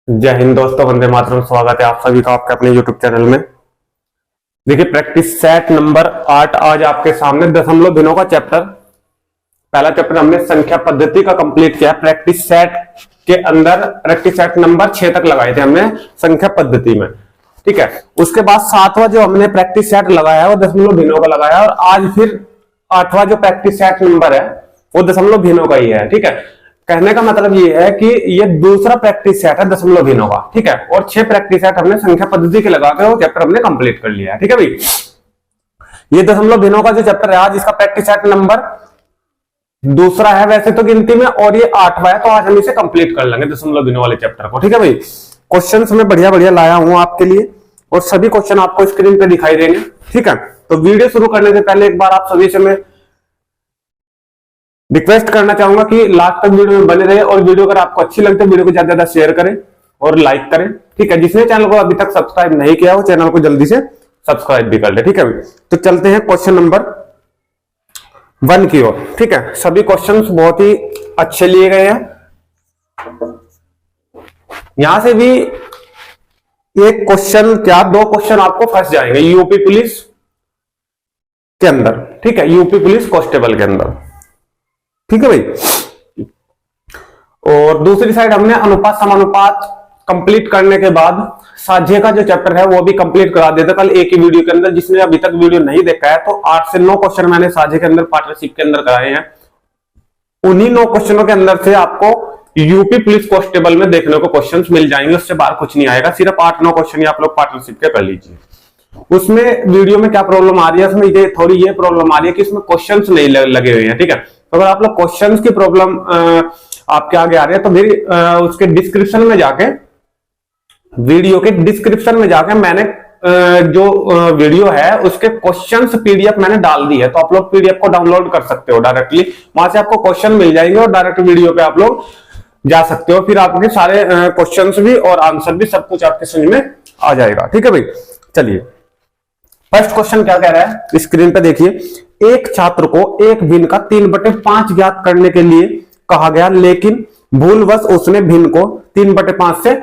जय हिंद दोस्तों, वंदे मातरम। स्वागत है आप सभी का आपके अपने YouTube चैनल में। देखिए, प्रैक्टिस सेट नंबर 8 आज आपके सामने दशमलव भिन्नों का चैप्टर, पहला चैप्टर हमने संख्या पद्धति का कंप्लीट किया। प्रैक्टिस सेट के अंदर प्रैक्टिस सेट नंबर 6 तक लगाए थे हमने संख्या पद्धति में, ठीक है। उसके बाद 7वां जो हमने प्रैक्टिस सेट लगाया वो दशमलव भिन्नों का लगाया, और आज फिर 8वां जो प्रैक्टिस सेट नंबर है वो दशमलव भिन्नों का ही है, ठीक है। कहने का मतलब ये है कि ये दूसरा प्रैक्टिस सेट है दशमलव भिन्नों का, ठीक है। और 6 प्रैक्टिस सेट हमने संख्या पद्धति के लगा के वो चैप्टर हमने कंप्लीट कर लिया है, ठीक है भाई। ये दशमलव भिन्नों का जो चैप्टर है आज, इसका प्रैक्टिस सेट नंबर दूसरा है वैसे तो गिनती में, और ये 8वां है, तो आज हम इसे कंप्लीट कर लेंगे दशमलव भिन्नों वाले चैप्टर को, ठीक है भाई। क्वेश्चन मैं बढ़िया बढ़िया लाया हूं आपके लिए, और सभी क्वेश्चन आपको स्क्रीन पे दिखाई देंगे, ठीक है। तो वीडियो शुरू करने से पहले एक बार आप सभी से मैं रिक्वेस्ट करना चाहूंगा कि लास्ट तक वीडियो में बने रहे, और वीडियो अगर आपको अच्छी लगती है वीडियो को ज्यादा ज्यादा शेयर करें और लाइक करें, ठीक है। जिसने चैनल को अभी तक सब्सक्राइब नहीं किया वो चैनल को जल्दी से सब्सक्राइब भी कर ले, ठीक है। तो चलते हैं क्वेश्चन नंबर 1 की ओर, ठीक है। सभी क्वेश्चंस बहुत ही अच्छे लिए गए हैं। यहां से भी एक क्वेश्चन क्या 2 क्वेश्चन आपको फंस जाएंगे यूपी पुलिस के अंदर, ठीक है, यूपी पुलिस कांस्टेबल के अंदर, ठीक है भाई। और दूसरी साइड हमने अनुपात समानुपात कंप्लीट करने के बाद साझे का जो चैप्टर है वो भी कंप्लीट करा दिया था कल एक ही वीडियो के अंदर। जिसने अभी तक वीडियो नहीं देखा है तो 8 से 9 क्वेश्चन मैंने साझे के अंदर पार्टनरशिप के अंदर कराए हैं। उन्हीं 9 क्वेश्चनों के अंदर से आपको यूपी पुलिस कांस्टेबल में देखने को क्वेश्चंस मिल जाएंगे, उससे बाहर कुछ नहीं आएगा। सिर्फ 8-9 क्वेश्चन ही आप लोग पार्टनरशिप के कर लीजिए। उसमें वीडियो में क्या प्रॉब्लम आ रही है, उसमें ये थोड़ी ये प्रॉब्लम आ रही है कि इसमें क्वेश्चंस नहीं लगे हुए हैं, ठीक है। तो अगर आप लोग क्वेश्चंस की प्रॉब्लम आपके आगे आ रही है तो फिर उसके डिस्क्रिप्शन में जाके, वीडियो के डिस्क्रिप्शन में जाके मैंने जो वीडियो है उसके क्वेश्चंस पीडीएफ मैंने डाल दी है, तो आप लोग पीडीएफ को डाउनलोड कर सकते हो डायरेक्टली, वहां से आपको क्वेश्चन मिल जाएंगे और डायरेक्ट वीडियो पे आप लोग जा सकते हो। फिर आपके सारे क्वेश्चंस भी और आंसर भी सब कुछ आपके समझ में आ जाएगा, ठीक है भाई। चलिए, फर्स्ट क्वेश्चन क्या कह रहा है स्क्रीन पे देखिए। एक छात्र को एक भिन्न का 3/5 ज्ञात करने के लिए कहा गया, लेकिन भूलवश उसने भिन्न को 3/5 से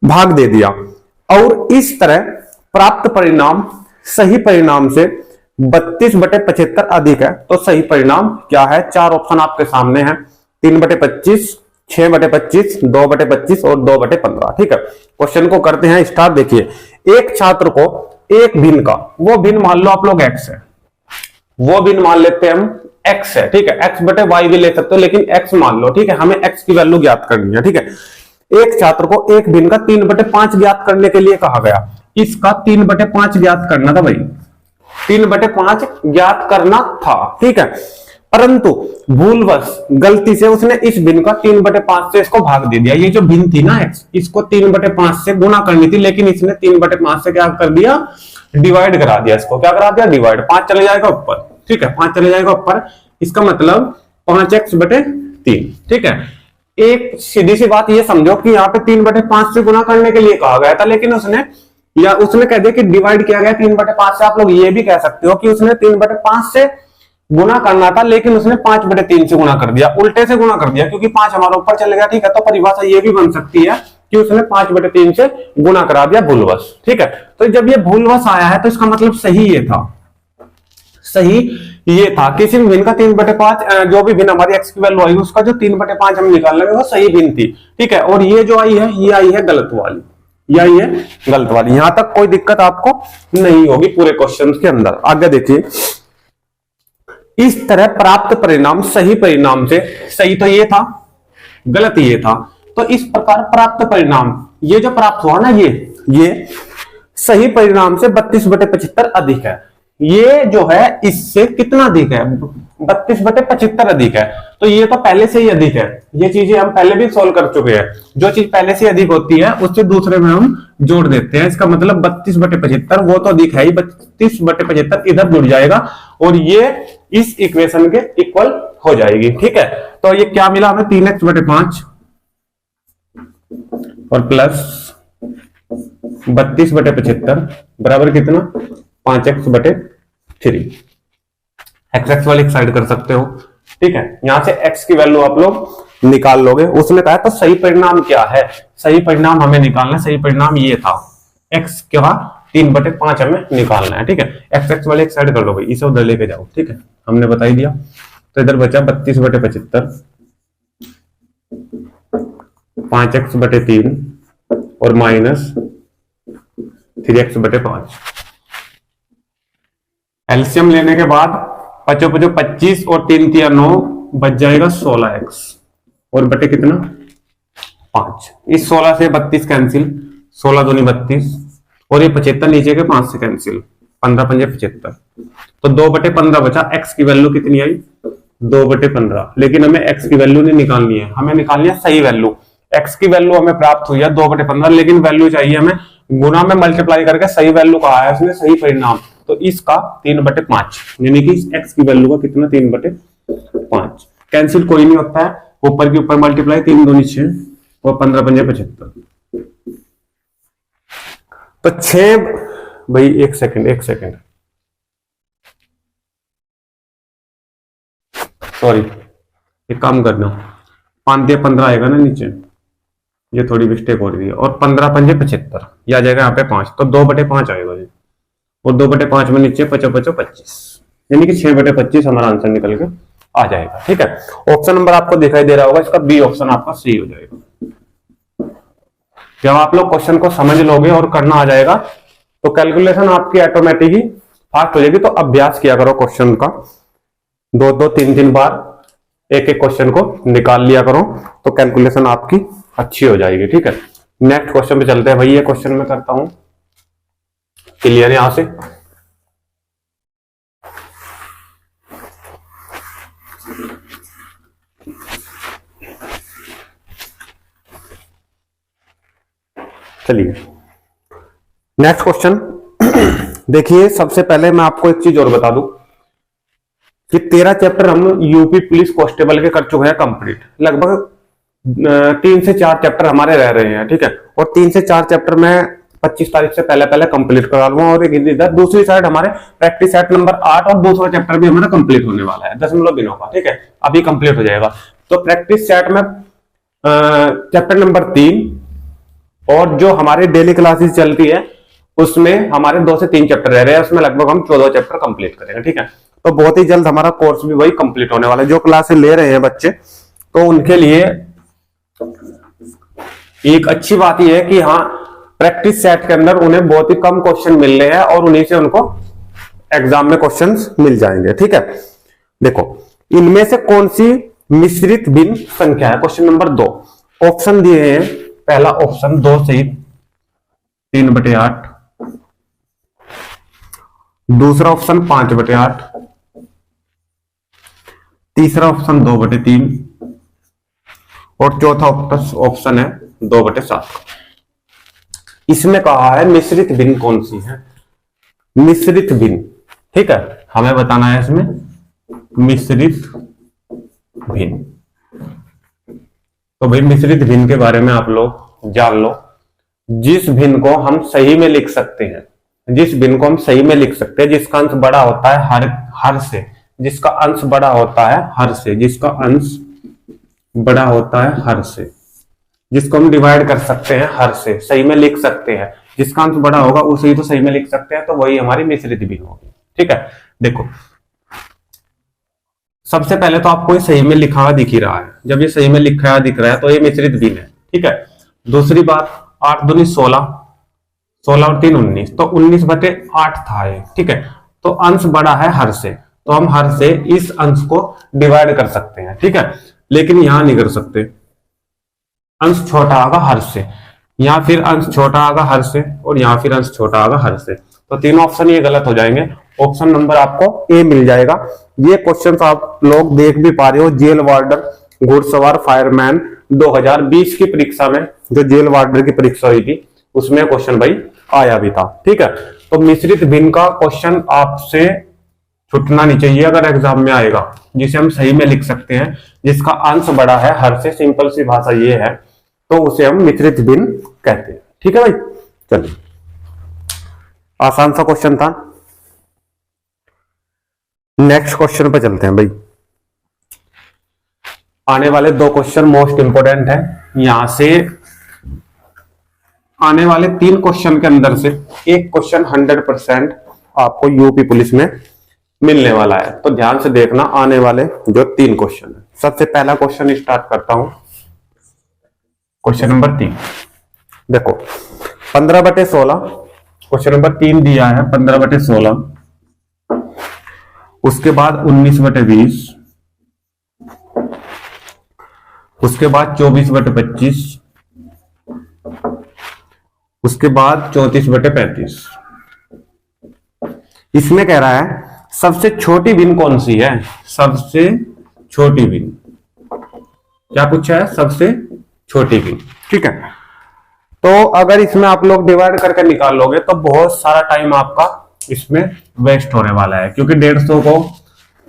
भाग दे दिया, और इस तरह प्राप्त परिणाम सही परिणाम से 32/75 अधिक है। तो सही परिणाम क्या है? 4 ऑप्शन आपके सामने हैं, 3/25, 6/25, 2/25 और 2/15, ठीक है। क्वेश्चन को करते हैं स्टार्ट। देखिए, एक छात्र को एक भिन्न का, वो भिन्न मान लो आप लोग x है, वो भिन्न मान लेते हैं हम x है, ठीक है। x/y भी ले सकते हो, लेकिन x मान लो, ठीक है। हमें x की वैल्यू ज्ञात करनी है, ठीक है। एक छात्र को एक भिन्न का 3/5 ज्ञात करने के लिए कहा गया। इसका 3/5 ज्ञात करना था भाई, 3/5 ज्ञात करना था, ठीक है। परंतु भूलवश गलती से उसने इस भिन्न का 3/5 से इसको भाग दे दिया। ये जो भिन्न थी ना x, इसको 3/5 से गुना करनी थी, लेकिन इसने 3/5 से क्या कर दिया? डिवाइड करा दिया। इसको क्या करा दिया? डिवाइड। 5 चले जाएगा ऊपर, ठीक है, 5 चले जाएगा ऊपर। इसका मतलब 5x/3, ठीक है। एक सीधी सी बात ये समझो कि यहाँ पे 3/5 से गुना करने के लिए कहा गया था, लेकिन उसने कह दिया कि डिवाइड किया गया 3/5 से। आप लोग ये भी कह सकते हो कि उसने 3/5 से गुना करना था, लेकिन उसने 5/3 से गुना कर दिया, उल्टे से गुना कर दिया, क्योंकि 5 हमारा ऊपर चले गया, ठीक है। तो परिभाषा ये भी बन सकती है कि उसने 5/3 से गुना करा दिया भूलवश, ठीक है। तो जब ये भूलवश आया है तो इसका मतलब सही ये था, सही ये था। किसी भी भिन्न का 3/5, जो भी भिन्न हमारी x की वैल्यू आई उसका जो 3/5 हम निकाल लेंगे वो सही भिन्न थी, ठीक है। और ये जो आई है ये आई है गलत वाली, ये आई है गलत वाली। यहां तक कोई दिक्कत आपको नहीं होगी पूरे क्वेश्चन के अंदर। आगे देखिए, इस तरह प्राप्त परिणाम सही परिणाम से, सही तो ये था, गलत ये था, तो इस प्रकार प्राप्त परिणाम ये जो प्राप्त हुआ ना, ये सही परिणाम से 32/75 अधिक है। ये जो है इससे कितना अधिक है? 32/75 अधिक है। तो ये तो पहले से ही अधिक है, ये चीजें हम पहले भी सोल्व कर चुके हैं। जो चीज पहले से अधिक होती है उससे दूसरे में हम जोड़ देते हैं। इसका मतलब 32/75 वो तो अधिक है ही, 32/75 इधर जुड़ जाएगा और ये इस इक्वेशन के इक्वल हो जाएगी, ठीक है। तो ये क्या मिला हमें? 3x/5 और प्लस 32/75 बराबर कितना? 5x/3। x वाली साइड कर सकते हो, ठीक है। यहां से x की वैल्यू आप लोग निकाल लोगे। उसने कहा तो सही परिणाम क्या है, सही परिणाम हमें निकालना है। सही परिणाम ये था, x क्या 3/5 हमें निकालना है। ठीक है, एक्स एक्स वाले एक साइड कर लो भाई, इसे उधर लेके जाओ। ठीक है, हमने बता ही दिया। तो इधर बचा 32/75, 5x/3 और माइनस 3x/5। एलसीएम लेने के बाद 5 5 25 और 3 3 9 बच जाएगा 16x और बटे कितना 5। इस 16 से 32 कैंसिल, 16 दूनी 32 और ये 75 नीचे के 5 से कैंसिल, 15 पंजे 75। तो 2/15 बचा। x की वैल्यू कितनी आई 2/15। लेकिन हमें x की वैल्यू नहीं निकालनी है, हमें निकालनी है सही वैल्यू। x की वैल्यू हमें प्राप्त हुई है 2/15, लेकिन वैल्यू चाहिए हमें गुना में मल्टीप्लाई करके सही वैल्यू कहा है उसने, सही परिणाम। तो इसका 3/5 यानी कि x की वैल्यू का कितना 3/5। कैंसिल कोई नहीं होता है, ऊपर के ऊपर मल्टीप्लाई, 3 दूनी 6 और 15 पंजे 75। तो 6 भाई, एक सेकंड सॉरी, एक काम करना, 5 दिया 15 आएगा ना नीचे, ये थोड़ी मिस्टेक हो रही है। और 15 पंजे 75, ये आ जाएगा यहाँ पे 5, तो 2/5 आएगा ये। और 2/5 में नीचे 5 5 25, यानी कि 6/25 हमारा आंसर निकल के आ जाएगा। ठीक है, ऑप्शन नंबर आपको दिखाई दे रहा होगा, इसका बी ऑप्शन आपका सही हो जाएगा। जब आप लोग क्वेश्चन को समझ लोगे और करना आ जाएगा तो कैलकुलेशन आपकी ऑटोमेटिक ही फास्ट हो जाएगी। तो अभ्यास किया करो क्वेश्चन का, 2 3 बार एक एक क्वेश्चन को निकाल लिया करो, तो कैलकुलेशन आपकी अच्छी हो जाएगी। ठीक है, नेक्स्ट क्वेश्चन पे चलते हैं भाई। ये क्वेश्चन मैं करता हूं क्लियर यहां से। चलिए नेक्स्ट क्वेश्चन देखिए। सबसे पहले मैं आपको एक चीज और बता दूं कि 13 चैप्टर हम यूपी पुलिस कांस्टेबल के कर चुके हैं कंप्लीट। लगभग 3 से 4 चैप्टर हमारे रह रहे हैं। ठीक है, और 3 से 4 चैप्टर मैं 25 तारीख से पहले कंप्लीट करा लूंगा। और इधर दूसरी साइड हमारे प्रैक्टिस सेट नंबर 8 और दूसरा चैप्टर भी हमारा कंप्लीट होने वाला है 10 दिनों का। ठीक है, अभी कंप्लीट हो जाएगा। तो प्रैक्टिस सेट में चैप्टर नंबर 3 और जो हमारे डेली क्लासेस चलती है उसमें हमारे 2 से 3 चैप्टर रह रहे हैं, उसमें लगभग हम 14 चैप्टर कंप्लीट करेंगे। ठीक है, तो बहुत ही जल्द हमारा कोर्स भी वही कंप्लीट होने वाला है। जो क्लासेस ले रहे हैं बच्चे, तो उनके लिए एक अच्छी बात यह है कि हाँ, प्रैक्टिस सेट के अंदर उन्हें बहुत ही कम क्वेश्चन मिल रहे हैं और उन्हीं से उनको एग्जाम में क्वेश्चंस मिल जाएंगे। ठीक है, देखो इनमें से कौन सी मिश्रित भिन्न संख्या है। क्वेश्चन नंबर 2 ऑप्शन दिए हैं। पहला ऑप्शन 2 से 3/8, दूसरा ऑप्शन 5/8, तीसरा ऑप्शन 2/3 और चौथा ऑप्शन है 2/7। इसमें कहा है मिश्रित भिन्न कौन सी है, मिश्रित भिन्न। ठीक है, हमें बताना है इसमें मिश्रित भिन्न। तो भाई मिश्रित भिन्न के बारे में आप लोग जान लो। जिस भिन्न को हम सही में लिख सकते हैं, जिस भिन्न को हम सही में लिख सकते हैं, जिसका अंश बड़ा होता है हर से, जिसका अंश बड़ा होता है हर से, जिसका अंश बड़ा होता है हर से, जिसको हम डिवाइड कर सकते हैं हर से, सही में लिख सकते हैं। जिसका अंश बड़ा होगा उसे ही तो सही में लिख सकते हैं, तो वही हमारी मिश्रित भिन्न होगी। ठीक है, देखो सबसे पहले तो आपको ये सही में लिखा हुआ दिख ही रहा है। जब ये सही में लिखा हुआ दिख रहा है तो ये मिश्रित भिन्न है। ठीक है, दूसरी बात 8 दूनी 16, 16 और 3 19, तो 19/8 था ये। ठीक है, तो अंश बड़ा है हर से, तो हम हर से इस अंश को डिवाइड कर सकते हैं। ठीक है, लेकिन यहां नहीं कर सकते, अंश छोटा आगा हर से, यहां फिर अंश छोटा आगा हर से और यहां फिर अंश छोटा आगा हर से। तो तीनों ऑप्शन ये गलत हो जाएंगे। ऑप्शन नंबर आपको ए मिल जाएगा। ये क्वेश्चन आप लोग देख भी पा रहे हो, जेल वार्डर घुड़सवार फायरमैन 2020 की परीक्षा में, जो जेल वार्डर की परीक्षा हुई थी उसमें क्वेश्चन भाई आया भी था। ठीक है, तो मिश्रित भिन्न का क्वेश्चन आपसे छूटना नहीं चाहिए अगर एग्जाम में आएगा, जिसे हम सही में लिख सकते हैं, जिसका अंश बड़ा है हर से, सिंपल सी भाषा ये है, तो उसे हम मिश्रित भिन्न कहते हैं। ठीक है भाई, चलिए आसान सा क्वेश्चन था। नेक्स्ट क्वेश्चन पे चलते हैं भाई। आने वाले 2 क्वेश्चन मोस्ट इंपोर्टेंट है। यहां से आने वाले 3 क्वेश्चन के अंदर से एक क्वेश्चन 100% आपको यूपी पुलिस में मिलने वाला है, तो ध्यान से देखना आने वाले जो 3 क्वेश्चन है। सबसे पहला क्वेश्चन स्टार्ट करता हूं, क्वेश्चन नंबर 3। देखो 15/16 क्वेश्चन नंबर 3 दिया है, 15/16, उसके बाद 19/20, उसके बाद 24/25, उसके बाद 34/35। इसमें कह रहा है सबसे छोटी बिन कौन सी है, सबसे छोटी बिन। क्या पूछा है, सबसे छोटी बिन। ठीक है, तो अगर इसमें आप लोग डिवाइड करके निकाल लोगे तो बहुत सारा टाइम आपका इसमें वेस्ट होने वाला है, क्योंकि 150 को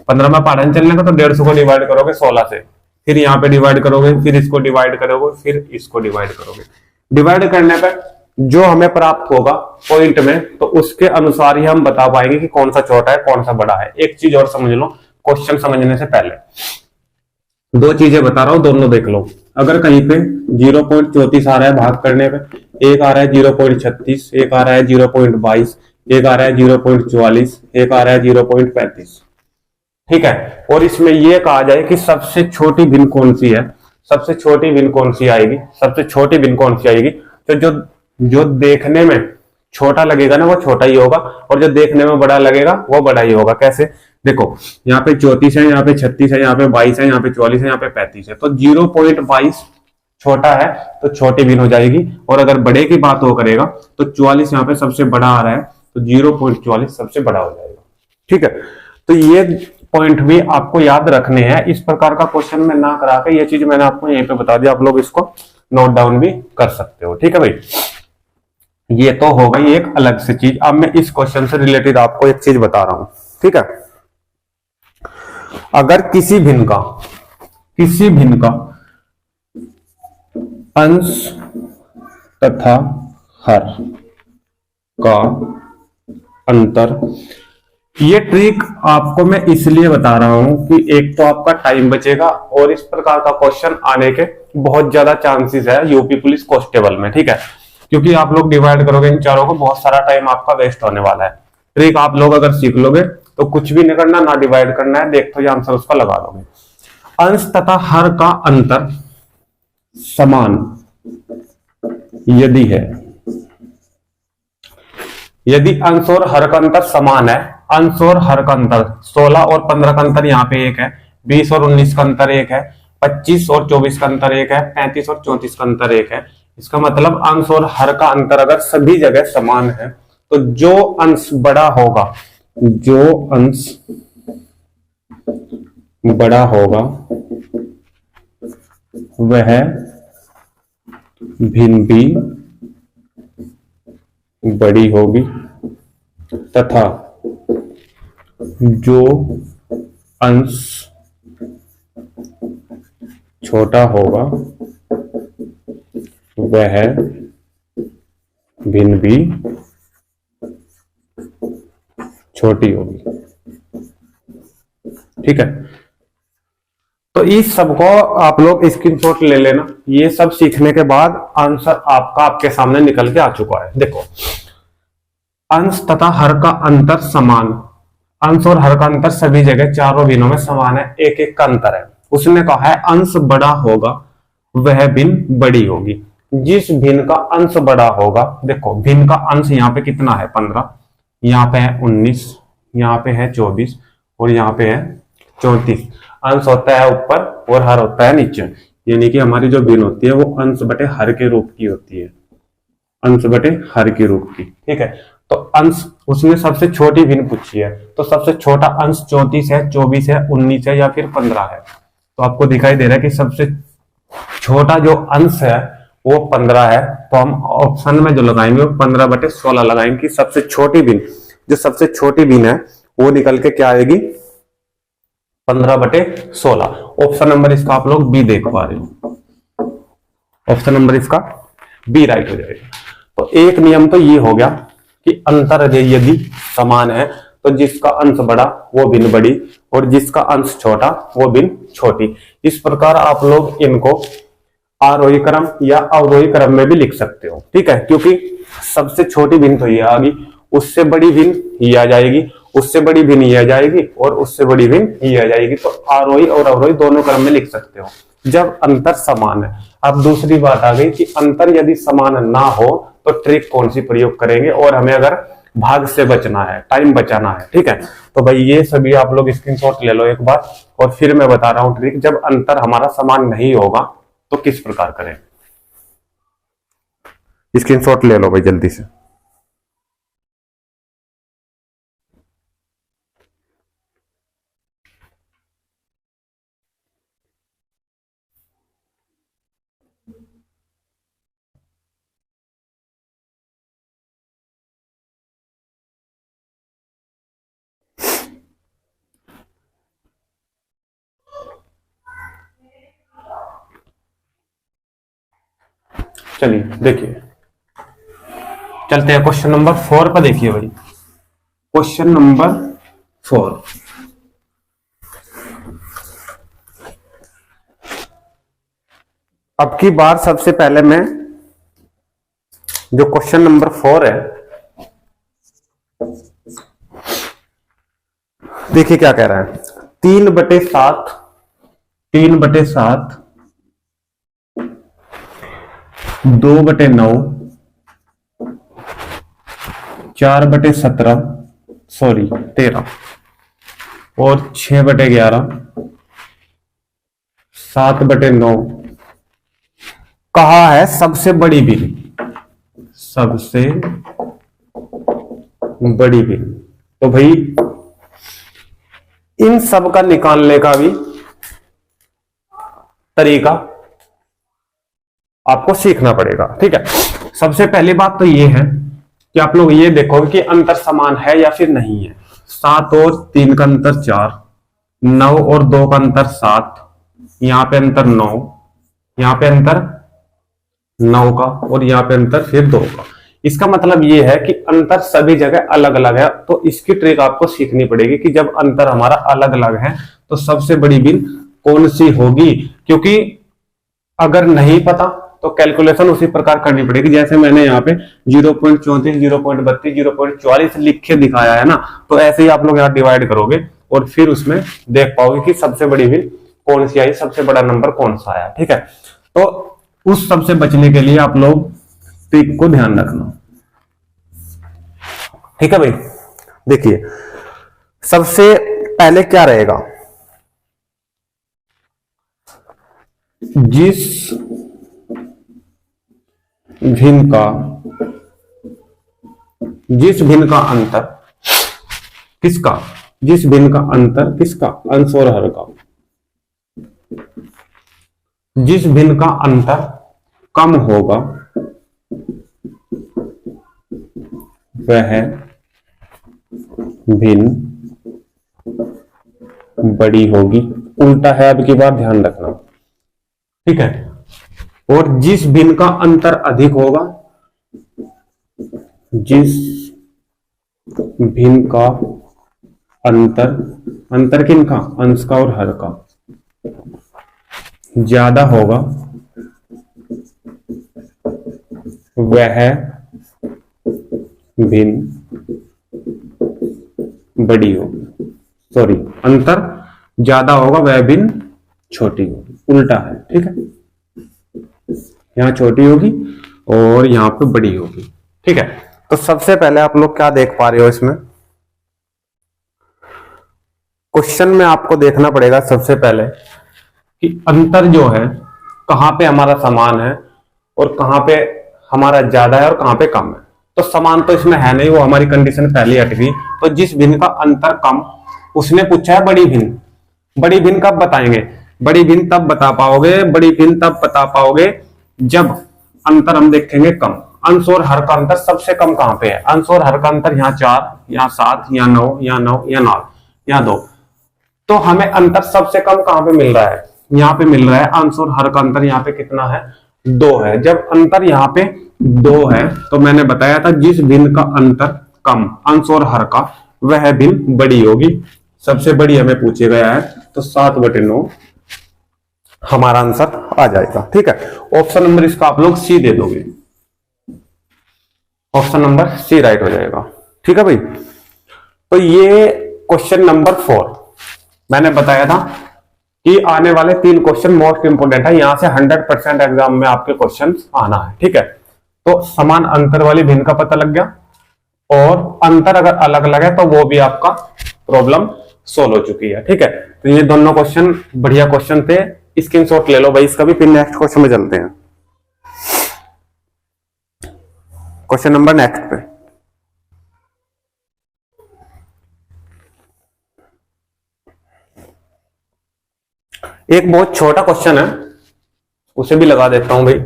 15 में पाढ़न चलने का, तो 150 को डिवाइड करोगे 16 से, फिर यहाँ पे डिवाइड करोगे, फिर इसको डिवाइड करोगे, फिर इसको डिवाइड करोगे। डिवाइड करने पर जो हमें प्राप्त होगा पॉइंट में, तो उसके अनुसार ही हम बता पाएंगे कि कौन सा छोटा है कौन सा बड़ा है। एक चीज और समझ लो क्वेश्चन समझने से पहले, 2 चीजें बता रहा हूं, दोनों देख लो। अगर कहीं पे 0.34 आ रहा है भाग करने पे, एक आ रहा है 0.36, एक आ रहा है 0.22, एक आ रहा है 0.44, एक आ रहा है 0.35। ठीक है, और इसमें यह कहा जाए कि सबसे छोटी भिन्न कौन सी है, सबसे छोटी भिन्न कौन सी आएगी, सबसे छोटी भिन्न कौन सी आएगी, तो जो देखने में छोटा लगेगा ना वो छोटा ही होगा, और जो देखने में बड़ा लगेगा वो बड़ा ही होगा। कैसे, देखो यहाँ पे 34 है, यहाँ पे 36 है, यहाँ पे 22 है, यहाँ पे 44 है, यहाँ पे 35 है, तो 0.22 छोटा है तो छोटी भिन्न हो जाएगी। और अगर बड़े की बात हो करेगा तो 44 यहाँ पे सबसे बड़ा आ रहा है, तो 0.44 सबसे बड़ा हो जाएगा। ठीक है, तो ये पॉइंट भी आपको याद रखने हैं। इस प्रकार का क्वेश्चन में ना करा के ये चीज मैंने आपको यहीं पे बता दिया, आप लोग इसको नोट डाउन भी कर सकते हो। ठीक है भाई, ये तो हो गई एक अलग से चीज। अब मैं इस क्वेश्चन से रिलेटेड आपको एक चीज बता रहा हूं। ठीक है, अगर किसी भिन्न का अंश तथा हर का अंतर, ये ट्रिक आपको मैं इसलिए बता रहा हूं कि एक तो आपका टाइम बचेगा, और इस प्रकार का क्वेश्चन आने के बहुत ज्यादा चांसेस है यूपी पुलिस कांस्टेबल में। ठीक है, क्योंकि आप लोग डिवाइड करोगे इन चारों को, बहुत सारा टाइम आपका वेस्ट होने वाला है। ट्रिक आप लोग अगर सीख लोगे तो कुछ भी नहीं करना, ना डिवाइड करना है, देखते हुए आंसर उसका लगा लोगे। अंश तथा हर का अंतर समान यदि है, यदि अंश और हर का अंतर समान है, अंश और हर का अंतर 16 और 15 का अंतर यहाँ पे 1 है, 20 और 19 का अंतर 1 है, 25 और 24 का अंतर 1 है, 35 और 34 का अंतर 1 है। इसका मतलब अंश और हर का अंतर अगर सभी जगह समान है, तो जो अंश बड़ा होगा, जो अंश बड़ा होगा वह भिन्न भी बड़ी होगी, तथा जो अंश छोटा होगा वह भिन्न भी छोटी होगी। ठीक है, तो इस सबको आप लोग स्क्रीनशॉट ले लेना। ये सब सीखने के बाद आंसर आपका आपके सामने निकल के आ चुका है। देखो, अंश तथा हर का अंतर समान, अंश और हर का अंतर सभी जगह चारों भिन्नों में समान है, एक एक का अंतर है। उसने कहा है अंश बड़ा होगा वह भिन्न बड़ी होगी। जिस भिन्न का अंश बड़ा होगा, देखो भिन्न का अंश यहाँ पे कितना है 15, यहाँ पे है 19, यहाँ पे है 24 और यहाँ पे है 34। अंश होता है ऊपर और हर होता है नीचे, यानी कि हमारी जो भिन्न होती है वो अंश बटे हर के रूप की होती है, अंश बटे हर के रूप की। ठीक है, तो अंश उसने सबसे छोटी भिन्न पूछी है, तो सबसे छोटा अंश 34 है, 24 है, 19 है या फिर 15 है। तो आपको दिखाई दे रहा है कि सबसे छोटा जो अंश है वो 15 है, तो हम ऑप्शन में जो लगाएंगे वो 15/16 लगाएंगे कि सबसे छोटी भिन्न, जो सबसे छोटी भिन्न है वो निकल के क्या आएगी 15/16। ऑप्शन नंबर इसका आप लोग बी देख पा रहे हो, ऑप्शन नंबर इसका बी राइट हो जाएगा। तो एक नियम तो ये हो गया कि अंतर यदि समान है तो जिसका अंश बड़ा वो भिन्न बड़ी और जिसका अंश छोटा वो भिन्न छोटी। इस प्रकार आप लोग इनको आरोही क्रम या अवरोही क्रम में भी लिख सकते हो, ठीक है, क्योंकि सबसे छोटी भिन्न तो ये आ गई, उससे बड़ी भिन्न ये आ जाएगी, उससे बड़ी भिन्न ये आ जाएगी और उससे बड़ी भिन्न ये आ जाएगी। तो आरोही और अवरोही दोनों क्रम में लिख सकते हो जब अंतर समान है। अब दूसरी बात आ गई कि अंतर यदि समान ना हो तो ट्रिक कौन सी प्रयोग करेंगे, और हमें अगर भाग से बचना है, टाइम बचाना है, ठीक है। तो भाई ये सभी आप लोग स्क्रीनशॉट ले लो एक बार, और फिर मैं बता रहा हूं ट्रिक। जब अंतर हमारा समान नहीं होगा तो किस प्रकार करें, स्क्रीनशॉट ले लो भाई जल्दी से। चलिए देखिए, चलते हैं क्वेश्चन नंबर 4 पर। देखिए भाई क्वेश्चन नंबर 4, अब की बार सबसे पहले मैं जो क्वेश्चन नंबर 4 है, देखिए क्या कह रहा है। 3/7, 3/7, 2/9, 4/17, सॉरी 13 और 6/11, 7/9 कहा है सबसे बड़ी भिन्न, सबसे बड़ी भिन्न। तो भाई इन सब का निकालने का भी तरीका आपको सीखना पड़ेगा, ठीक है। सबसे पहली बात तो ये है कि आप लोग ये देखो कि अंतर समान है या फिर नहीं है। 7 और 3 का अंतर 4, 9 और 2 का अंतर 7, यहां पे अंतर 9, यहां पे अंतर 9 का और यहां पे अंतर फिर 2 का। इसका मतलब ये है कि अंतर सभी जगह अलग अलग है। तो इसकी ट्रिक आपको सीखनी पड़ेगी कि जब अंतर हमारा अलग अलग है तो सबसे बड़ी भिन्न कौन सी होगी, क्योंकि अगर नहीं पता तो कैलकुलेशन उसी प्रकार करनी पड़ेगी। जैसे मैंने यहाँ पे 0.34, 0.32, 0.44 लिख के दिखाया है ना, तो ऐसे ही आप लोग यहाँ डिवाइड करोगे और फिर उसमें देख पाओगे कि सबसे बड़ी भिन्न कौन सी आई, सबसे बड़ा नंबर कौन सा आया, ठीक है। तो उस सबसे बचने के लिए आप लोग ट्रिक को ध्यान रखना, ठीक है भाई। देखिए सबसे पहले क्या रहेगा, जिस भिन्न का अंतर किसका, जिस भिन्न का अंतर किसका, अंश और हर का, जिस भिन्न का अंतर कम होगा वह भिन्न बड़ी होगी। उल्टा है अब की बात ध्यान रखना, ठीक है। और जिस भिन्न का अंतर अधिक होगा, जिस भिन्न का अंतर किनका, अंश का और हर का ज्यादा होगा वह भिन्न बड़ी होगी, सॉरी अंतर ज्यादा होगा वह भिन्न छोटी होगी, उल्टा है, ठीक है। यहां छोटी होगी और यहां पे बड़ी होगी, ठीक है। तो सबसे पहले आप लोग क्या देख पा रहे हो इसमें, क्वेश्चन में आपको देखना पड़ेगा सबसे पहले कि अंतर जो है कहां पे हमारा समान है और कहां पे हमारा ज्यादा है और कहां पे कम है। तो समान तो इसमें है नहीं, वो हमारी कंडीशन पहले हट गई। तो जिस भिन्न का अंतर कम, उसने पूछा है बड़ी भिन्न। बड़ी भिन्न कब बताएंगे, बड़ी भिन्न तब बता पाओगे, बड़ी भिन्न तब बता पाओगे जब अंतर हम देखेंगे कम। अंश और हर का अंतर सबसे कम कहां पे है, अंश और हर का अंतर यहाँ 4, यहाँ 7, यहाँ 9, यहाँ 9, यहाँ 9, यहाँ 2। तो हमें अंतर सबसे कम कहां पे मिल रहा है, यहाँ पे मिल रहा है। अंश और हर का अंतर यहाँ पे कितना है, 2 है। जब अंतर यहाँ पे 2 है तो मैंने बताया था जिस भिन्न का अंतर कम, अंश और हर का, वह भिन्न बड़ी होगी। सबसे बड़ी हमें पूछे गया है, तो 7/9 हमारा आंसर आ जाएगा। ठीक है, ऑप्शन नंबर इसका आप लोग सी दे दोगे, ऑप्शन नंबर सी राइट हो जाएगा। ठीक है भाई, तो ये क्वेश्चन नंबर 4 मैंने बताया था कि आने वाले 3 क्वेश्चन मोस्ट इंपोर्टेंट है, यहां से 100% एग्जाम में आपके क्वेश्चन आना है। ठीक है, तो समान अंतर वाली भिन्न का पता लग गया, और अंतर अगर अलग अलग है तो वो भी आपका प्रॉब्लम सोल्व हो चुकी है। ठीक है, तो ये दोनों क्वेश्चन बढ़िया क्वेश्चन थे, स्क्रीनशॉट ले लो भाई इसका भी। फिर नेक्स्ट क्वेश्चन में चलते हैं, क्वेश्चन नंबर नेक्स्ट पे। एक बहुत छोटा क्वेश्चन है, उसे भी लगा देता हूं भाई।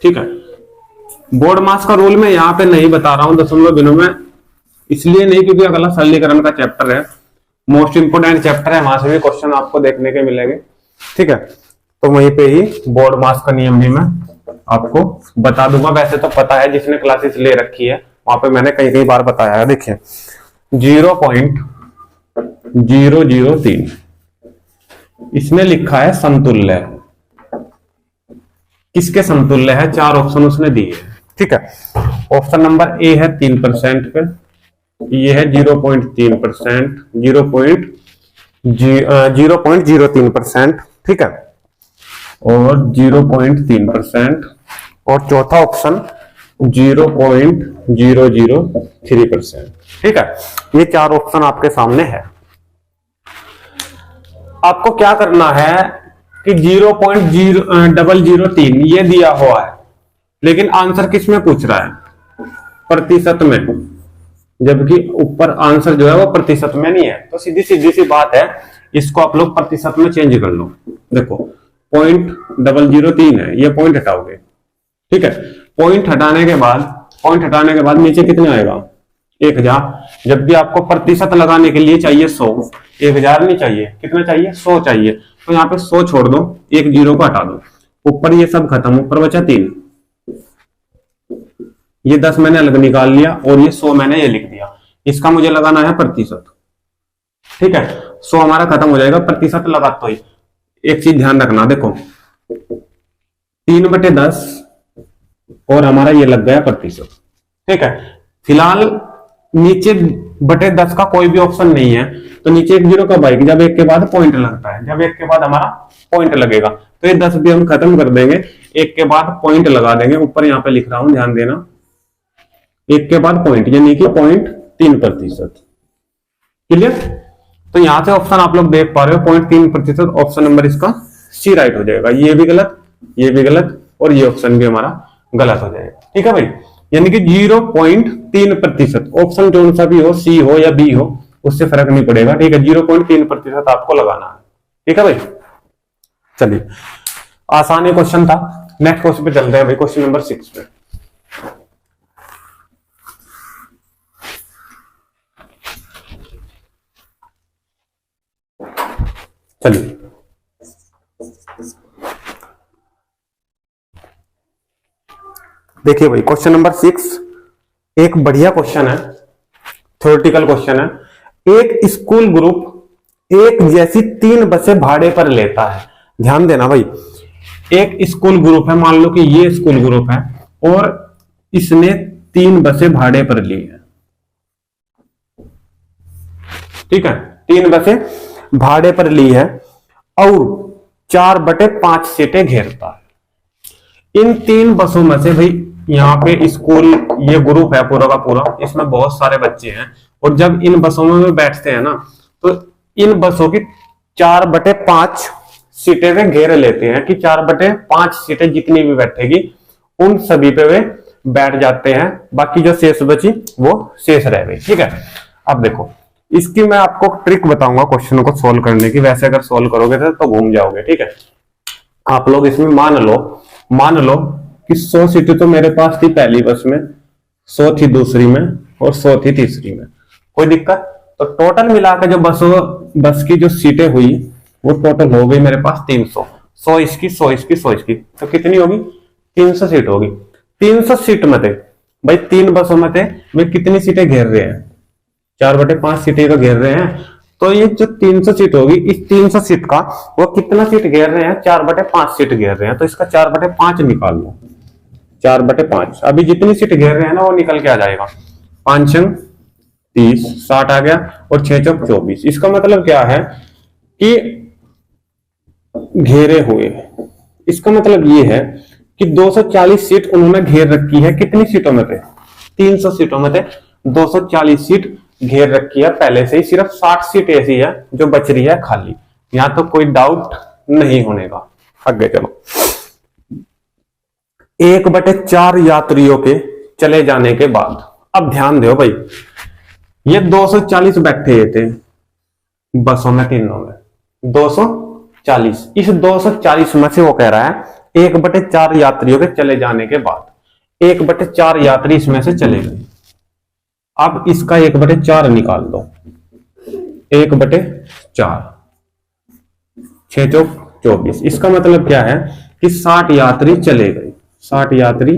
ठीक है, बोर्ड मास का रूल मैं यहां पे नहीं बता रहा हूं दशमलव बिंदु में, इसलिए नहीं क्योंकि अगला सरलीकरण का चैप्टर है, मोस्ट इंपोर्टेंट चैप्टर है, वहां से भी क्वेश्चन आपको देखने के मिलेंगे। ठीक है, तो वहीं पे ही बोर्ड मास का नियम भी मैं आपको बता दूंगा। वैसे तो पता है, जिसने क्लासेस ले रखी है वहां पे मैंने कई कई बार बताया है। देखिए 0.003 इसमें लिखा है समतुल्य, किसके समतुल्य है? 4 ऑप्शन उसने दिए। ठीक है, ऑप्शन नंबर ए है 3% पे, ये है 0.3%, 0.03%। ठीक है, और 0.3%, और चौथा ऑप्शन 0.003%। ठीक है, ये 4 ऑप्शन आपके सामने है। आपको क्या करना है कि 0.003 ये दिया हुआ है, लेकिन आंसर किस में पूछ रहा है? प्रतिशत में, जबकि ऊपर आंसर जो है वो प्रतिशत में नहीं है। तो सीधी सीधी सी बात है, इसको आप लोग प्रतिशत में चेंज कर लो। देखो 0.003 है, ये पॉइंट हटाओगे। ठीक है, पॉइंट हटाने के बाद नीचे कितने आएगा? 1000, जबकि आपको प्रतिशत लगाने के लिए चाहिए 100, 1000 नहीं चाहिए, कितना चाहिए? 100 चाहिए। तो यहाँ पे 100 छोड़ दो, एक 0 को हटा दो, ऊपर ये सब खत्म, ऊपर बचा 3, ये 10 मैंने अलग निकाल लिया, और ये 100 मैंने ये लिख दिया। इसका मुझे लगाना है प्रतिशत। ठीक है, 100 हमारा खत्म हो जाएगा प्रतिशत लगा। तो एक चीज ध्यान रखना, देखो 3/10 और हमारा ये लग गया प्रतिशत। ठीक है, फिलहाल नीचे बटे 10 का कोई भी ऑप्शन नहीं है, तो नीचे एक 0 कब आएगी? जब 1 के बाद पॉइंट लगता है, जब 1 के बाद हमारा पॉइंट लगेगा। तो ये 10 भी हम खत्म कर देंगे, 1 के बाद पॉइंट लगा देंगे। ऊपर यहाँ पे लिख रहा हूं, ध्यान देना, 1 के बाद पॉइंट, यानी कि 0.3%। क्लियर? तो यहां से ऑप्शन आप लोग देख पा रहे हो 0.3%, ऑप्शन नंबर इसका सी राइट हो जाएगा। ये भी गलत, ये भी गलत, और ये ऑप्शन भी हमारा गलत हो जाएगा। ठीक है भाई, यानी कि 0.3%, ऑप्शन जो सा भी हो, सी हो या बी हो, उससे फर्क नहीं पड़ेगा। ठीक है, 0.3% आपको लगाना है। ठीक है भाई, चलिए आसान ही क्वेश्चन था। नेक्स्ट क्वेश्चन पे चलते हैं भाई, क्वेश्चन नंबर 6 पे। चलिए देखिए भाई, क्वेश्चन नंबर 6 एक बढ़िया क्वेश्चन है, थ्योरेटिकल क्वेश्चन है। एक स्कूल ग्रुप एक जैसी 3 बसें भाड़े पर लेता है। ध्यान देना भाई, एक स्कूल ग्रुप है, मान लो कि ये स्कूल ग्रुप है, और इसने 3 बसें भाड़े पर ली है। ठीक है, 3 बसें भाड़े पर ली है, और 4/5 सीटें घेरता है। इन 3 बसों में से भाई, यहाँ पे स्कूल ये ग्रुप है पूरा का पूरा, इसमें बहुत सारे बच्चे हैं, और जब इन बसों में बैठते हैं ना, तो इन बसों की 4/5 सीटें वे घेर लेते हैं, कि 4/5 सीटें जितनी भी बैठेगी उन सभी पे वे बैठ जाते हैं, बाकी जो शेष बची वो शेष रह गई। ठीक है, अब देखो इसकी मैं आपको ट्रिक बताऊंगा क्वेश्चन को सोल्व करने की। वैसे अगर सोल्व करोगे तो घूम जाओगे। ठीक है, आप लोग इसमें मान लो कि 100 सीटें तो मेरे पास थी पहली बस में, 100 थी दूसरी में, और 100 थी तीसरी में। कोई दिक्कत? तो टोटल मिलाकर जो बस की जो सीटें हुई वो टोटल हो गई मेरे पास 300। 100 इसकी, 100 इसकी, 100 इसकी, तो कितनी होगी? 300 सीट होगी। 300 सीट में थे भाई, 3 बसों में थे वे कितनी सीटें घेर रहे हैं? 4/5 सीटें तो घेर रहे हैं, तो ये जो 300 सीट होगी, इस 300 सीट का वो कितना सीट घेर रहे हैं, 4/5 सीट घेर रहे हैं, तो इसका 4/5 निकाल लो। 4/5 अभी जितनी सीट घेर रहे हैं ना वो निकल के आ जाएगा। 5 30, 60 आ गया, और 6 चौक 24। इसका मतलब क्या है कि घेरे हुए, इसका मतलब ये है कि 240 सीट उन्होंने घेर रखी है। कितनी सीटों में थे, 300 सीटों में थे, 240 सीट घेर रखी है पहले से ही। सिर्फ 60 सीट ऐसी है जो बच रही है खाली। यहां तो कोई डाउट नहीं होने का। आगे चलो। 1/4 यात्रियों के चले जाने के बाद, अब ध्यान दो भाई, ये 240 बैठे थे बसों में, तीनों में 240। इस 240 में से वो कह रहा है 1/4 यात्रियों के चले जाने के बाद 1/4 यात्री इसमें से चले गए। अब इसका 1/4 निकाल दो। 1/4, 6 चौक 24। इसका मतलब क्या है कि 60 यात्री चले गए। 60 यात्री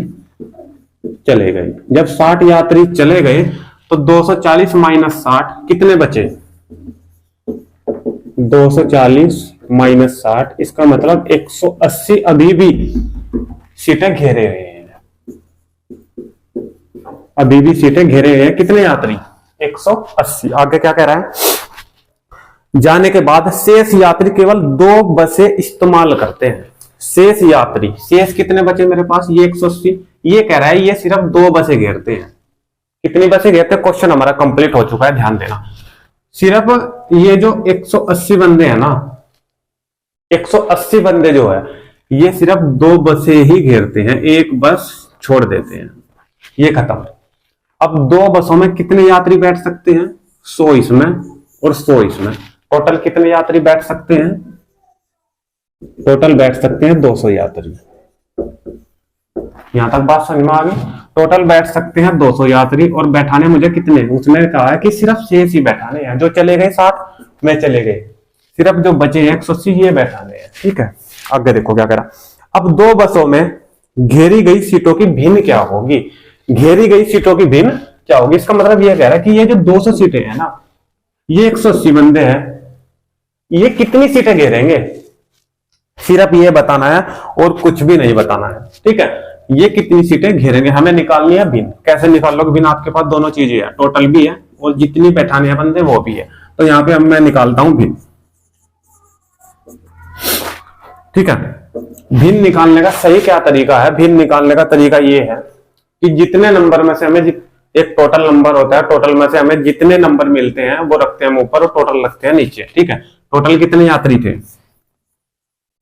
चले गए। जब 60 यात्री चले गए तो 240 माइनस 60 कितने बचे, 240 माइनस 60, इसका मतलब 180 अभी भी सीटें घेरे हुए हैं। अभी भी सीटें घेरे हुए हैं। कितने यात्री, 180। आगे क्या कह रहा है, जाने के बाद शेष यात्री केवल 2 बसें इस्तेमाल करते हैं। शेष यात्री, शेष कितने बचे मेरे पास, ये 180। ये कह रहा है ये सिर्फ 2 बसें घेरते हैं। कितनी बसें घेरते हैं, क्वेश्चन हमारा कंप्लीट हो चुका है, ध्यान देना। सिर्फ ये जो 180 बंदे हैं ना, 180 बंदे जो है ये सिर्फ 2 बसें ही घेरते हैं, एक बस छोड़ देते हैं, ये खत्म। अब 2 बसों में कितने यात्री बैठ सकते हैं, 100 इसमें और 100 इसमें। टोटल कितने यात्री बैठ सकते हैं, टोटल बैठ सकते हैं 200 यात्री। यहां तक बात समझ में आ गई। टोटल बैठ सकते हैं 200 यात्री, और बैठाने मुझे कितने, उसने कहा है कि सिर्फ 6 ही बैठाने हैं। जो चले गए 60 में चले गए, सिर्फ जो बचे हैं 180 ये बैठाने हैं। ठीक है, आगे देखो क्या करा। अब 2 बसों में घेरी गई सीटों की भिन्न क्या होगी, घेरी गई सीटों की भिन्न क्या होगी। इसका मतलब यह कह रहा है कि ये जो 200 सीटें हैं ना, ये 180 बंदे हैं, ये कितनी सीटें घेरेंगे, सिर्फ ये बताना है और कुछ भी नहीं बताना है। ठीक है, ये कितनी सीटें घेरेंगे हमें निकालनी है भिन्न। कैसे निकाल लोगे भिन्न, आपके पास दोनों चीजें है, टोटल भी है और जितनी बैठाने हैं बंदे वो भी है। तो यहाँ पे अब मैं निकालता हूं भिन्न। ठीक है, भिन्न निकालने का सही क्या तरीका है, भिन्न निकालने का तरीका ये है कि जितने नंबर में से हमें, एक टोटल नंबर होता है, टोटल में से हमें जितने नंबर मिलते हैं वो रखते हैं हम ऊपर और टोटल रखते हैं नीचे। ठीक है, टोटल कितने यात्री थे,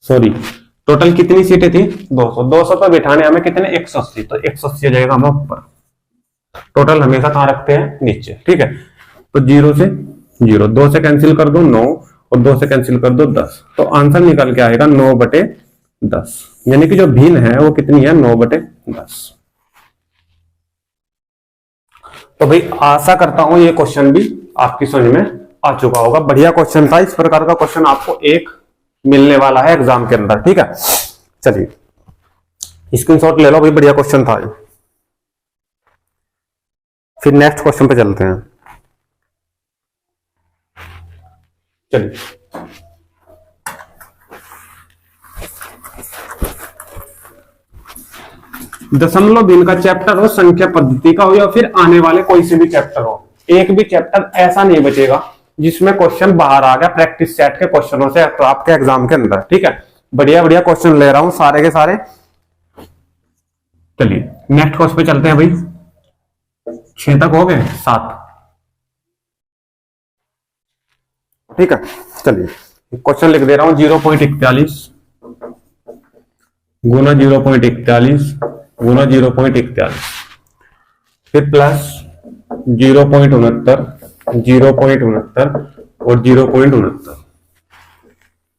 सॉरी टोटल कितनी सीटें थी, 200। 200 पर बिठाने हमें कितने, 180, तो 180 जाएगा हम ऊपर, टोटल हमेशा कहां रखते हैं, नीचे। ठीक है, तो 0 से 0, 2 से कैंसिल कर दो 9 और 2 से कैंसिल कर दो 10, तो आंसर निकल के आएगा 9/10। यानी कि जो भिन्न है वो कितनी है, 9/10। तो भाई आशा करता हूं ये क्वेश्चन भी आपकी समझ में आ चुका होगा। बढ़िया क्वेश्चन था। इस प्रकार का क्वेश्चन आपको एक मिलने वाला है एग्जाम के अंदर। ठीक है, चलिए स्क्रीनशॉट ले लो भाई, बढ़िया क्वेश्चन था। फिर नेक्स्ट क्वेश्चन पे चलते हैं। चलिए, दशमलव भिन्न का चैप्टर हो, संख्या पद्धति का हो, या फिर आने वाले कोई से भी चैप्टर हो, एक भी चैप्टर ऐसा नहीं बचेगा जिसमें क्वेश्चन बाहर आ गया प्रैक्टिस सेट के क्वेश्चनों से तो आपके एग्जाम के अंदर। ठीक है, बढ़िया बढ़िया क्वेश्चन ले रहा हूं सारे के सारे। चलिए नेक्स्ट क्वेश्चन पे चलते हैं भाई। 6 तक हो गए, 7। ठीक है, चलिए क्वेश्चन लिख दे रहा हूं। 0.41 गुना 0.41 गुना 0.41, फिर प्लस 0.69 0.69 और 0.69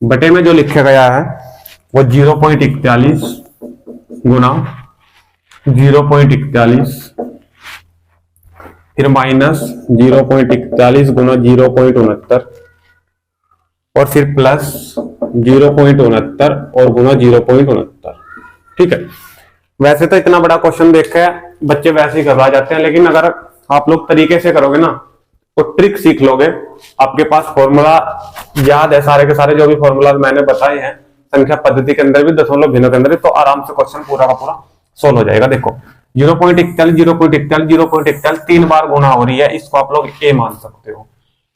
बटे में जो लिखा गया है वो 0.41 गुना 0.41 फिर माइनस 0.41 गुना 0.69 और फिर प्लस 0.69 और गुना 0.69। ठीक है, वैसे तो इतना बड़ा क्वेश्चन देख के बच्चे वैसे ही करवा जाते हैं, लेकिन अगर आप लोग तरीके से करोगे ना वो ट्रिक सीख लोगे, आपके पास फॉर्मूला याद है सारे के सारे जो भी फॉर्मूला मैंने बताए हैं संख्या पद्धति के अंदर भी, दशमलव भिन्नों के अंदर भी, तो आराम से क्वेश्चन पूरा का पूरा सोल्व हो जाएगा। देखो 0.41 0.41 0.41 3 बार गुना हो रही है, इसको आप लोग ए मान सकते हो।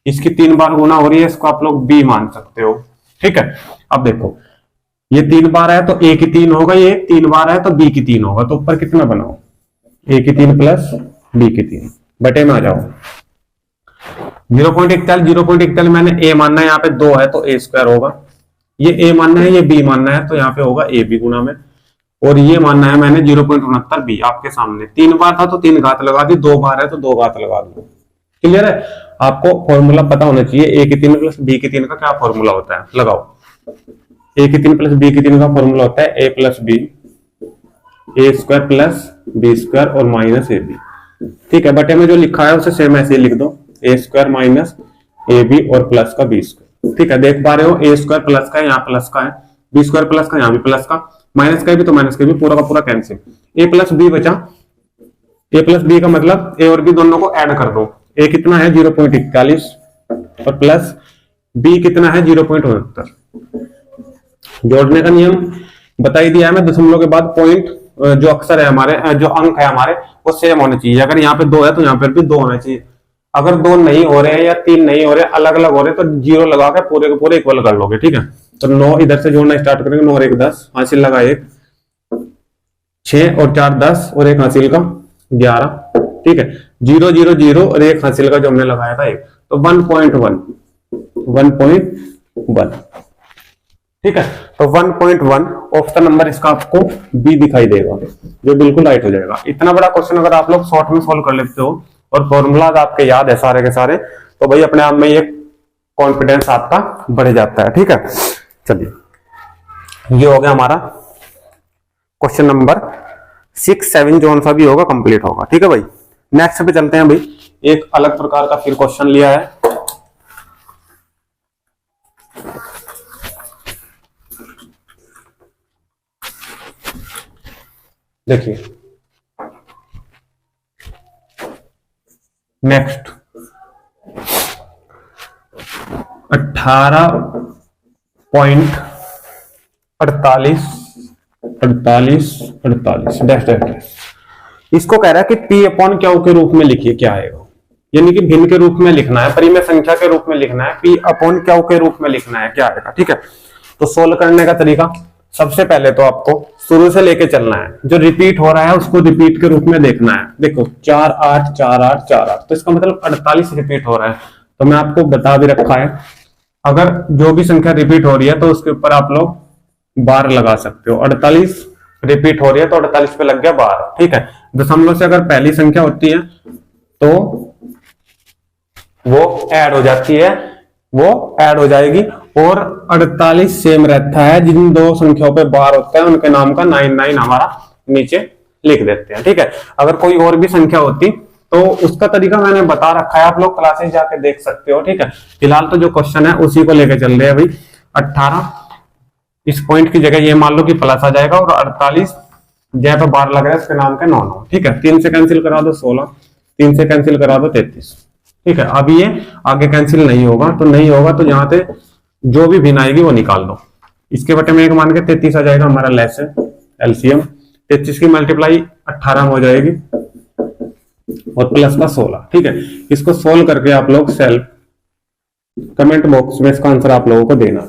इसकी 3 बार गुना हो रही है, इसको आप लोग बी मान सकते हो। ठीक है, अब देखो ये 3 बार है तो ए की 3 होगा, ये 3 बार है तो बी की 3 होगा, तो ऊपर कितना बनाओ, ए की 3 प्लस बी की 3 बटे में आ जाओ। 0.41 मैंने ए मानना है, यहाँ पे 2 है तो ए स्क्वायर होगा, ये ए मानना है, ये बी मानना है, तो यहाँ पे होगा ए बी गुना में, और ये मानना है मैंने 0.69 बी। आपके सामने 3 बार था तो 3 घात लगा दी, 2 बार है तो 2 घात लगा दो। क्लियर है, आपको फॉर्मूला पता होना चाहिए, ए की 3 प्लस बी की 3 का क्या फॉर्मूला होता है, लगाओ। ए की 3 प्लस बी की 3 का फॉर्मूला होता है ए प्लस बी, ए स्क्वायर प्लस बी स्क्वायर और माइनस ए बी। ठीक है, बटे में जो लिखा है उसे सेम ऐसे लिख दो, ए स्क्वायर माइनस ए बी और प्लस का बी स्क्वायर। ठीक है, देख पा रहे हो ए स्क्वायर प्लस का है, यहाँ प्लस का है, बी स्क्वायर प्लस का, यहाँ भी प्लस का, माइनस का भी तो माइनस का भी, पूरा का पूरा कैंसिल। ए प्लस बी बचा, ए प्लस बी का मतलब ए और बी दोनों को ऐड कर दो। ए कितना है 0.41 और प्लस बी कितना है 0.69। जोड़ने का नियम बता ही दिया है मैं, दशमलव के बाद पॉइंट जो अक्षर है हमारे, जो अंक है हमारे वो सेम होने चाहिए। अगर यहाँ पे 2 है तो यहाँ पर भी 2 होना चाहिए। अगर 2 नहीं हो रहे हैं या 3 नहीं हो रहे, अलग अलग हो रहे हैं, तो 0 लगा के पूरे के पूरे इक्वल कर लोगे। ठीक है, तो 9 इधर से जोड़ना स्टार्ट करेंगे, 9 और 1 10, हासिल लगा 1, 6 और 4 10 और 1 हासिल का 11। ठीक है, 0 0 0 और 1 हासिल का जो हमने लगाया था 1, तो 1.1। ठीक है, तो 1.1 ऑप्शन नंबर इसका आपको बी दिखाई देगा, जो बिल्कुल राइट हो जाएगा। इतना बड़ा क्वेश्चन अगर आप लोग शॉर्ट में सोल्व कर लेते हो और फॉर्मूलाज आपके याद है सारे के सारे, तो भाई अपने आप में ये कॉन्फिडेंस आपका बढ़ जाता है। ठीक है, चलिए ये हो गया हमारा क्वेश्चन नंबर 6 7 जो सा भी होगा कंप्लीट होगा। ठीक है भाई, नेक्स्ट पे चलते हैं भाई। एक अलग प्रकार का फिर क्वेश्चन लिया है, देखिए नेक्स्ट 18.48 डैश डैश डैश। इसको कह रहा है कि पी अपॉन क्यू के रूप में लिखिए, क्या आएगा, यानी कि भिन्न के रूप में लिखना है, परिमेय संख्या के रूप में लिखना है, पी अपॉन क्यू के रूप में लिखना है, क्या आएगा। ठीक है, तो सोल्व करने का तरीका, सबसे पहले तो आपको शुरू से लेके चलना है, जो रिपीट हो रहा है उसको रिपीट के रूप में देखना है। देखो 4 8 4 8 4 8, तो इसका मतलब 48 रिपीट हो रहा है। तो मैं आपको बता भी रखा है, अगर जो भी संख्या रिपीट हो रही है तो उसके ऊपर आप लोग बार लगा सकते हो। 48 रिपीट हो रही है तो 48 पे लग गया बार। ठीक है, दशमलव से अगर पहली संख्या होती है तो वो ऐड हो जाती है, वो ऐड हो जाएगी, और 48 सेम रहता है। जिन दो संख्याओं पे बार होता है उनके नाम का 99 हमारा नीचे लिख देते हैं। ठीक है, अगर कोई और भी संख्या होती तो उसका तरीका मैंने बता रखा है, आप लोग क्लासेस जाके देख सकते हो। ठीक है, फिलहाल तो जो क्वेश्चन है उसी को लेके चल रहे हैं भाई। 18 इस पॉइंट की जगह ये मान लो कि प्लस आ जाएगा, और 48 जहां पे बार लग रहा है उसके नाम का 9 9। ठीक है, 3 से कैंसिल करा दो 16, 3 से कैंसिल करा दो 33। ठीक है, अब ये आगे कैंसिल नहीं होगा, तो नहीं होगा तो यहाँ से जो भी भिन्न आएगी वो निकाल दो। इसके बटे में 1 मान के 33 आ जाएगा हमारा लेस है एलसीएम। 33 की मल्टीप्लाई 18 में हो जाएगी और प्लस का 16। ठीक है, इसको सोल्व करके आप लोग सेल्फ कमेंट बॉक्स में इसका आंसर आप लोगों को देना।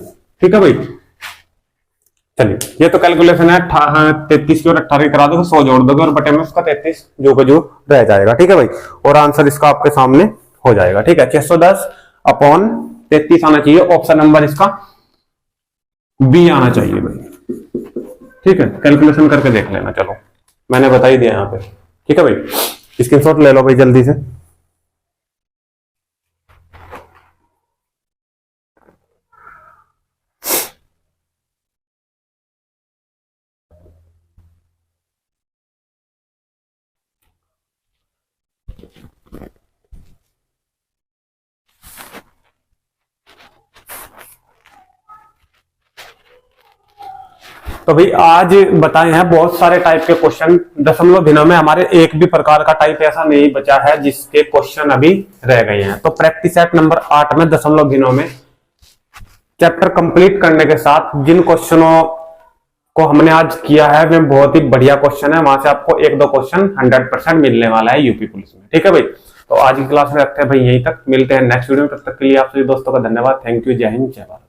ठीक है भाई, चलिए ये तो कैलकुलेशन है। 33 की और 18 करा दोगे, 100 जोड़ दोगे और बटे में उसका 33 जो का जो रह जाएगा। ठीक है भाई, और आंसर इसका आपके सामने हो जाएगा। ठीक है, 610 अपॉन 33 आना चाहिए, ऑप्शन नंबर इसका बी आना चाहिए भाई। ठीक है, कैलकुलेशन करके देख लेना। चलो मैंने बता ही दिया यहाँ पे। ठीक है भाई, स्क्रीनशॉट ले लो भाई जल्दी से। तो भाई आज बताए हैं बहुत सारे टाइप के क्वेश्चन। दशमलव भिन्नों में हमारे एक भी प्रकार का टाइप ऐसा नहीं बचा है जिसके क्वेश्चन अभी रह गए हैं। तो प्रैक्टिस सेट नंबर 8 में दशमलव भिन्नों में चैप्टर कंप्लीट करने के साथ जिन क्वेश्चनों को हमने आज किया है वे बहुत ही बढ़िया क्वेश्चन है, वहां से आपको 1-2 क्वेश्चन 100% मिलने वाला है यूपी पुलिस में। ठीक है भाई, तो आज की क्लास में रखते हैं भाई यहीं तक, मिलते हैं नेक्स्ट वीडियो में। तब तक के लिए आप सभी दोस्तों का धन्यवाद। थैंक यू, जय हिंद, जय भारत।